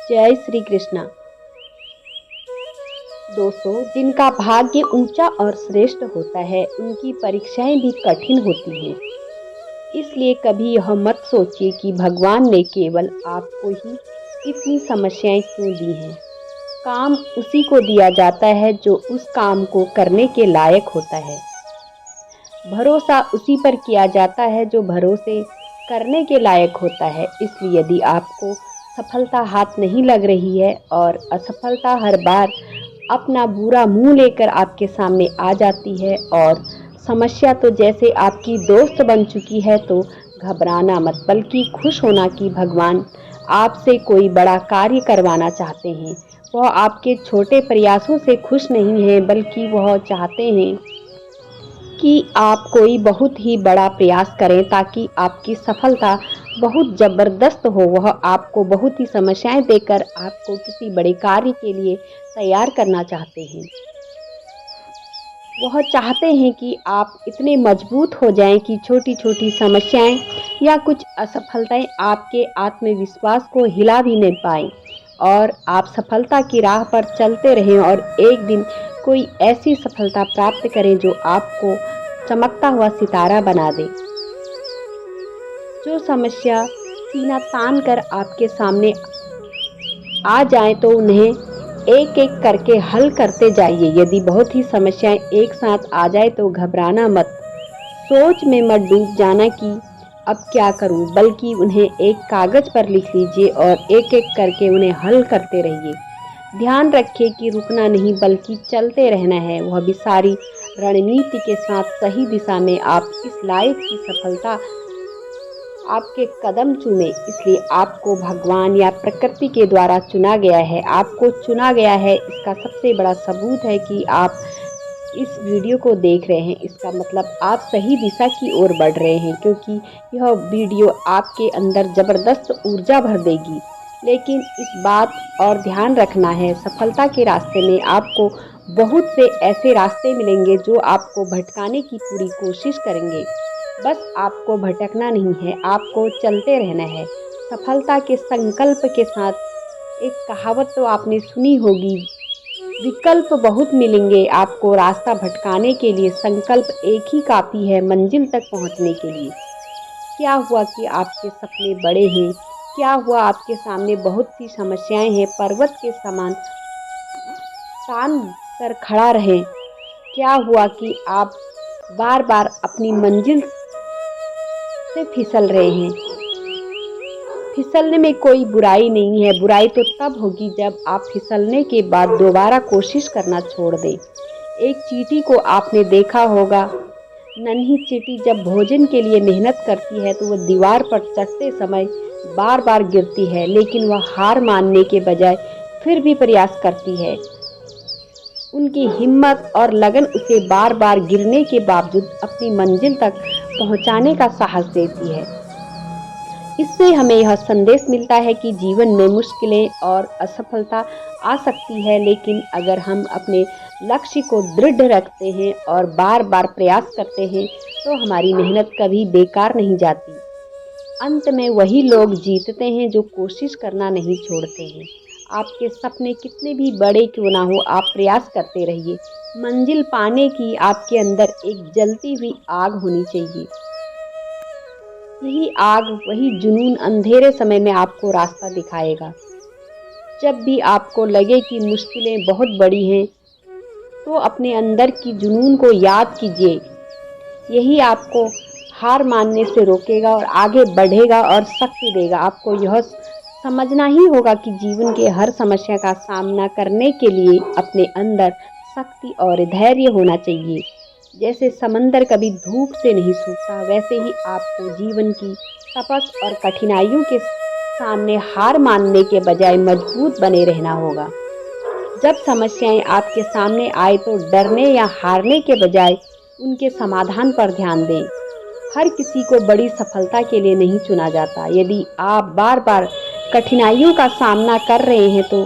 जय श्री कृष्णा। दोस्तों, जिनका भाग्य ऊंचा और श्रेष्ठ होता है उनकी परीक्षाएं भी कठिन होती हैं। इसलिए कभी यह मत सोचिए कि भगवान ने केवल आपको ही इतनी समस्याएं क्यों दी हैं। काम उसी को दिया जाता है जो उस काम को करने के लायक होता है। भरोसा उसी पर किया जाता है जो भरोसे करने के लायक होता है। इसलिए यदि आपको सफलता हाथ नहीं लग रही है और असफलता हर बार अपना बुरा मुंह लेकर आपके सामने आ जाती है और समस्या तो जैसे आपकी दोस्त बन चुकी है, तो घबराना मत, बल्कि खुश होना कि भगवान आपसे कोई बड़ा कार्य करवाना चाहते हैं। वह आपके छोटे प्रयासों से खुश नहीं हैं, बल्कि वह चाहते हैं कि आप कोई बहुत ही बड़ा प्रयास करें ताकि आपकी सफलता बहुत ज़बरदस्त हो। वह आपको बहुत ही समस्याएं देकर आपको किसी बड़े कार्य के लिए तैयार करना चाहते हैं। वह चाहते हैं कि आप इतने मजबूत हो जाएं कि छोटी छोटी समस्याएं या कुछ असफलताएं आपके आत्मविश्वास को हिला भी नहीं पाएं और आप सफलता की राह पर चलते रहें और एक दिन कोई ऐसी सफलता प्राप्त करें जो आपको चमकता हुआ सितारा बना दे। जो समस्या सीना तान कर आपके सामने आ जाए तो उन्हें एक एक करके हल करते जाइए। यदि बहुत ही समस्याएं एक साथ आ जाए तो घबराना मत, सोच में मत डूब जाना कि अब क्या करूं, बल्कि उन्हें एक कागज पर लिख लीजिए और एक एक करके उन्हें हल करते रहिए। ध्यान रखिए कि रुकना नहीं बल्कि चलते रहना है, वह भी सारी रणनीति के साथ सही दिशा में। आप इस लायक की सफलता आपके कदम चूमे, इसलिए आपको भगवान या प्रकृति के द्वारा चुना गया है। आपको चुना गया है, इसका सबसे बड़ा सबूत है कि आप इस वीडियो को देख रहे हैं। इसका मतलब आप सही दिशा की ओर बढ़ रहे हैं, क्योंकि यह वीडियो आपके अंदर ज़बरदस्त ऊर्जा भर देगी। लेकिन इस बात और ध्यान रखना है, सफलता के रास्ते में आपको बहुत से ऐसे रास्ते मिलेंगे जो आपको भटकाने की पूरी कोशिश करेंगे। बस आपको भटकना नहीं है, आपको चलते रहना है सफलता के संकल्प के साथ। एक कहावत तो आपने सुनी होगी, विकल्प बहुत मिलेंगे आपको रास्ता भटकाने के लिए, संकल्प एक ही काफ़ी है मंजिल तक पहुंचने के लिए। क्या हुआ कि आपके सपने बड़े हैं? क्या हुआ आपके सामने बहुत सी समस्याएं हैं, पर्वत के समान तान कर खड़ा रहें? क्या हुआ कि आप बार बार अपनी मंजिल से फिसल रहे हैं? फिसलने में कोई बुराई नहीं है, बुराई तो तब होगी जब आप फिसलने के बाद दोबारा कोशिश करना छोड़ दें। एक चींटी को आपने देखा होगा, नन्ही चींटी जब भोजन के लिए मेहनत करती है तो वह दीवार पर चढ़ते समय बार बार गिरती है, लेकिन वह हार मानने के बजाय फिर भी प्रयास करती है। उनकी हिम्मत और लगन उसे बार बार गिरने के बावजूद अपनी मंजिल तक पहुंचाने का साहस देती है। इससे हमें यह संदेश मिलता है कि जीवन में मुश्किलें और असफलता आ सकती है, लेकिन अगर हम अपने लक्ष्य को दृढ़ रखते हैं और बार बार प्रयास करते हैं तो हमारी मेहनत कभी बेकार नहीं जाती। अंत में वही लोग जीतते हैं जो कोशिश करना नहीं छोड़ते हैं। आपके सपने कितने भी बड़े क्यों ना हो, आप प्रयास करते रहिए। मंजिल पाने की आपके अंदर एक जलती हुई आग होनी चाहिए। यही आग, वही जुनून अंधेरे समय में आपको रास्ता दिखाएगा। जब भी आपको लगे कि मुश्किलें बहुत बड़ी हैं, तो अपने अंदर की जुनून को याद कीजिए। यही आपको हार मानने से रोकेगा और आगे बढ़ेगा और शक्ति देगा। आपको यह समझना ही होगा कि जीवन के हर समस्या का सामना करने के लिए अपने अंदर शक्ति और धैर्य होना चाहिए। जैसे समंदर कभी धूप से नहीं सूखता, वैसे ही आपको जीवन की तपस और कठिनाइयों के सामने हार मानने के बजाय मजबूत बने रहना होगा। जब समस्याएं आपके सामने आए तो डरने या हारने के बजाय उनके समाधान पर ध्यान दें। हर किसी को बड़ी सफलता के लिए नहीं चुना जाता। यदि आप बार बार कठिनाइयों का सामना कर रहे हैं तो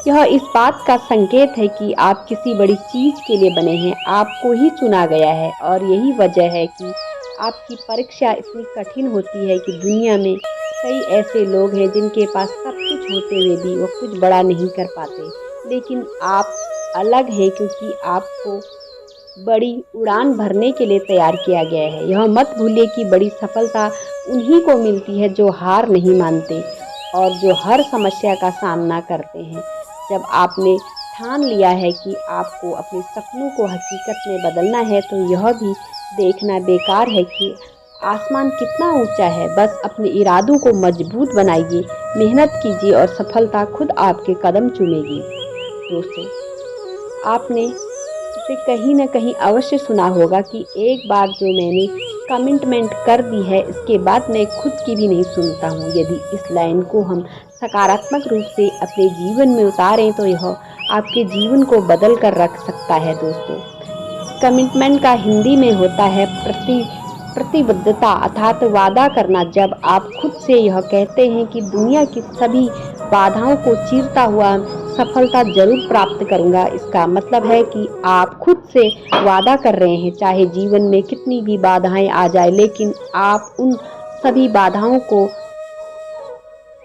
यह इस बात का संकेत है कि आप किसी बड़ी चीज के लिए बने हैं। आपको ही चुना गया है और यही वजह है कि आपकी परीक्षा इतनी कठिन होती है कि दुनिया में कई ऐसे लोग हैं जिनके पास सब कुछ होते हुए भी वो कुछ बड़ा नहीं कर पाते, लेकिन आप अलग हैं क्योंकि आपको बड़ी उड़ान भरने के लिए तैयार किया गया है। यह मत भूलिए कि बड़ी सफलता उन्हीं को मिलती है जो हार नहीं मानते और जो हर समस्या का सामना करते हैं। जब आपने ठान लिया है कि आपको अपने सपनों को हकीकत में बदलना है, तो यह भी देखना बेकार है कि आसमान कितना ऊंचा है। बस अपने इरादों को मजबूत बनाइए, मेहनत कीजिए और सफलता खुद आपके कदम चूमेगी। दोस्तों, आपने इसे कहीं न कहीं अवश्य सुना होगा कि एक बार जो मैंने कमिटमेंट कर दी है, इसके बाद मैं खुद की भी नहीं सुनता हूँ। यदि इस लाइन को हम सकारात्मक रूप से अपने जीवन में उतारें तो यह आपके जीवन को बदल कर रख सकता है। दोस्तों, कमिटमेंट का हिंदी में होता है प्रतिबद्धता अर्थात वादा करना। जब आप खुद से यह कहते हैं कि दुनिया की सभी बाधाओं को चीरता हुआ सफलता जरूर प्राप्त करूंगा, इसका मतलब है कि आप खुद से वादा कर रहे हैं, चाहे जीवन में कितनी भी बाधाएं आ जाए, लेकिन आप उन सभी बाधाओं को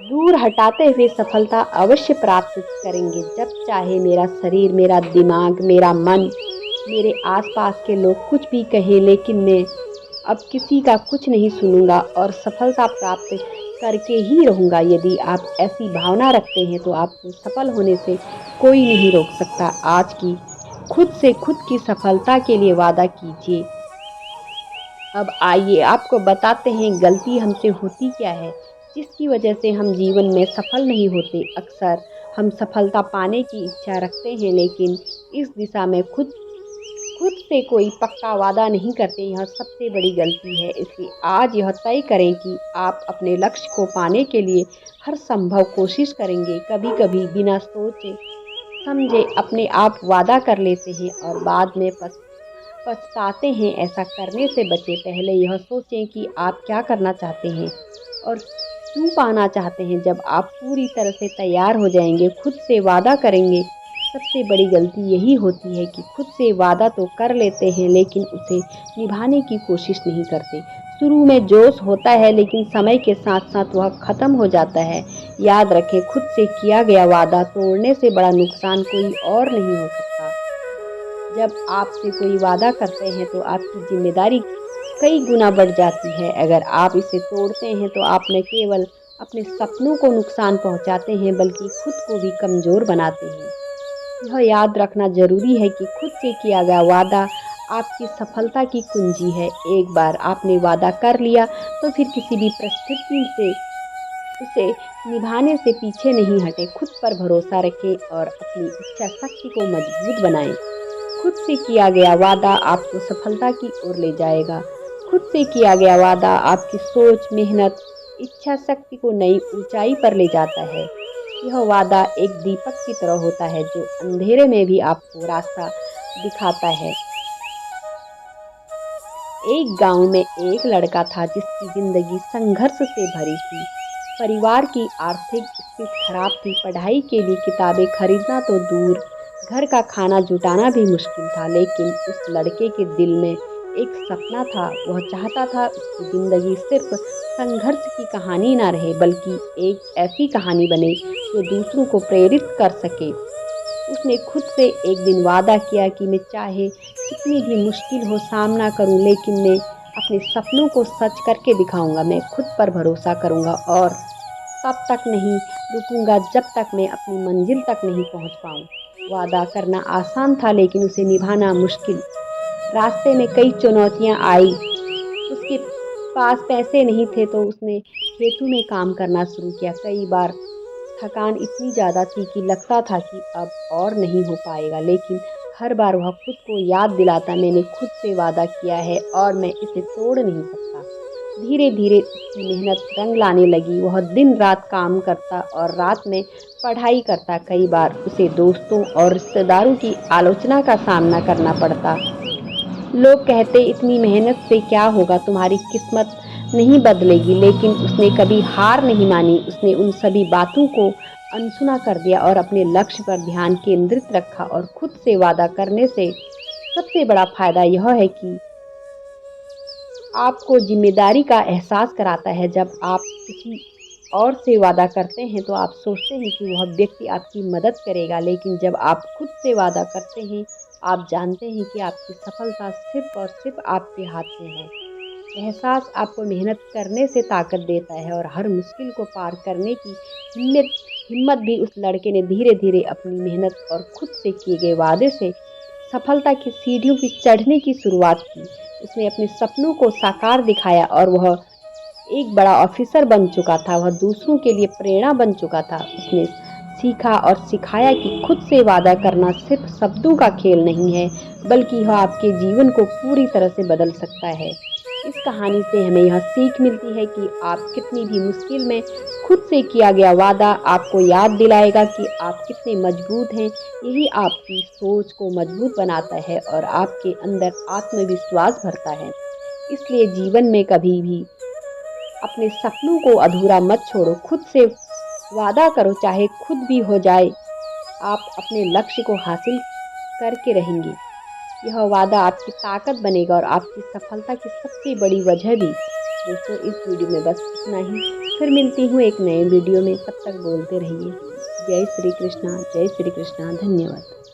दूर हटाते हुए सफलता अवश्य प्राप्त करेंगे। जब चाहे मेरा शरीर, मेरा दिमाग, मेरा मन, मेरे आसपास के लोग कुछ भी कहें, लेकिन मैं अब किसी का कुछ नहीं सुनूंगा और सफलता प्राप्त करके ही रहूंगा। यदि आप ऐसी भावना रखते हैं तो आपको सफल होने से कोई नहीं रोक सकता। आज की खुद से खुद की सफलता के लिए वादा कीजिए। अब आइए आपको बताते हैं गलती हमसे होती क्या है जिसकी वजह से हम जीवन में सफल नहीं होते। अक्सर हम सफलता पाने की इच्छा रखते हैं, लेकिन इस दिशा में खुद खुद से कोई पक्का वादा नहीं करते। यह सबसे बड़ी गलती है। इसलिए आज यह तय करें कि आप अपने लक्ष्य को पाने के लिए हर संभव कोशिश करेंगे। कभी-कभी बिना सोचे समझे अपने आप वादा कर लेते हैं और बाद में पछताते हैं। ऐसा करने से बचें। पहले यह सोचें कि आप क्या करना चाहते हैं और क्यों पाना चाहते हैं। जब आप पूरी तरह से तैयार हो जाएंगे, खुद से वादा करेंगे। सबसे बड़ी गलती यही होती है कि खुद से वादा तो कर लेते हैं, लेकिन उसे निभाने की कोशिश नहीं करते। शुरू में जोश होता है, लेकिन समय के साथ साथ वह खत्म हो जाता है। याद रखें, खुद से किया गया वादा तोड़ने से बड़ा नुकसान कोई और नहीं हो सकता। जब आपसे कोई वादा करते हैं तो आपकी जिम्मेदारी कई गुना बढ़ जाती है। अगर आप इसे तोड़ते हैं तो आप न केवल अपने सपनों को नुकसान पहुंचाते हैं, बल्कि खुद को भी कमजोर बनाते हैं। यह याद रखना जरूरी है कि खुद से किया गया वादा आपकी सफलता की कुंजी है। एक बार आपने वादा कर लिया तो फिर किसी भी परिस्थिति से उसे निभाने से पीछे नहीं हटें। खुद पर भरोसा रखें और अपनी इच्छा शक्ति को मजबूत बनाएं। खुद से किया गया वादा आपको सफलता की ओर ले जाएगा। खुद से किया गया वादा आपकी सोच, मेहनत, इच्छा शक्ति को नई ऊंचाई पर ले जाता है। यह वादा एक दीपक की तरह होता है जो अंधेरे में भी आपको रास्ता दिखाता है। एक गांव में एक लड़का था जिसकी जिंदगी संघर्ष से भरी थी। परिवार की आर्थिक स्थिति खराब थी। पढ़ाई के लिए किताबें खरीदना तो दूर, घर का खाना जुटाना भी मुश्किल था। लेकिन उस लड़के के दिल में एक सपना था। वह चाहता था उसकी जिंदगी सिर्फ संघर्ष की कहानी ना रहे, बल्कि एक ऐसी कहानी बने जो दूसरों को प्रेरित कर सके। उसने खुद से एक दिन वादा किया कि मैं चाहे कितनी भी मुश्किल हो सामना करूं, लेकिन मैं अपने सपनों को सच करके दिखाऊंगा। मैं खुद पर भरोसा करूंगा और तब तक नहीं रुकूंगा जब तक मैं अपनी मंजिल तक नहीं पहुंच पाऊं। वादा करना आसान था, लेकिन उसे निभाना मुश्किल। रास्ते में कई चुनौतियां आई। उसके पास पैसे नहीं थे तो उसने खेतों में काम करना शुरू किया। कई बार थकान इतनी ज़्यादा थी कि लगता था कि अब और नहीं हो पाएगा, लेकिन हर बार वह खुद को याद दिलाता, मैंने खुद से वादा किया है और मैं इसे तोड़ नहीं सकता। धीरे धीरे उसकी मेहनत रंग लाने लगी। वह दिन रात काम करता और रात में पढ़ाई करता। कई बार उसे दोस्तों और रिश्तेदारों की आलोचना का सामना करना पड़ता। लोग कहते, इतनी मेहनत से क्या होगा, तुम्हारी किस्मत नहीं बदलेगी। लेकिन उसने कभी हार नहीं मानी। उसने उन सभी बातों को अनसुना कर दिया और अपने लक्ष्य पर ध्यान केंद्रित रखा। और खुद से वादा करने से सबसे बड़ा फायदा यह है कि आपको जिम्मेदारी का एहसास कराता है। जब आप किसी और से वादा करते हैं तो आप सोचते हैं कि वह व्यक्ति आपकी मदद करेगा, लेकिन जब आप खुद से वादा करते हैं, आप जानते हैं कि आपकी सफलता सिर्फ़ और सिर्फ़ आपके हाथ में है। एहसास आपको मेहनत करने से ताकत देता है और हर मुश्किल को पार करने की हिम्मत हिम्मत भी उस लड़के ने धीरे-धीरे अपनी मेहनत और खुद से किए गए वादे से सफलता की सीढ़ियों पे चढ़ने की शुरुआत की। उसने अपने सपनों को साकार दिखाया और वह एक बड़ा ऑफिसर बन चुका था, वह दूसरों के लिए प्रेरणा बन चुका था। उसने सीखा और सिखाया कि खुद से वादा करना सिर्फ शब्दों का खेल नहीं है, बल्कि यह आपके जीवन को पूरी तरह से बदल सकता है। इस कहानी से हमें यह सीख मिलती है कि आप कितनी भी मुश्किल में खुद से किया गया वादा आपको याद दिलाएगा कि आप कितने मजबूत हैं। यही आपकी सोच को मजबूत बनाता है और आपके अंदर आत्मविश्वास भरता है। इसलिए जीवन में कभी भी अपने सपनों को अधूरा मत छोड़ो, खुद से वादा करो चाहे खुद भी हो जाए, आप अपने लक्ष्य को हासिल करके रहेंगे। यह वादा आपकी ताकत बनेगा और आपकी सफलता की सबसे बड़ी वजह भी। दोस्तों इस वीडियो में बस इतना ही, फिर मिलती हूँ एक नए वीडियो में, तब तक बोलते रहिए जय श्री कृष्णा, जय श्री कृष्णा। धन्यवाद।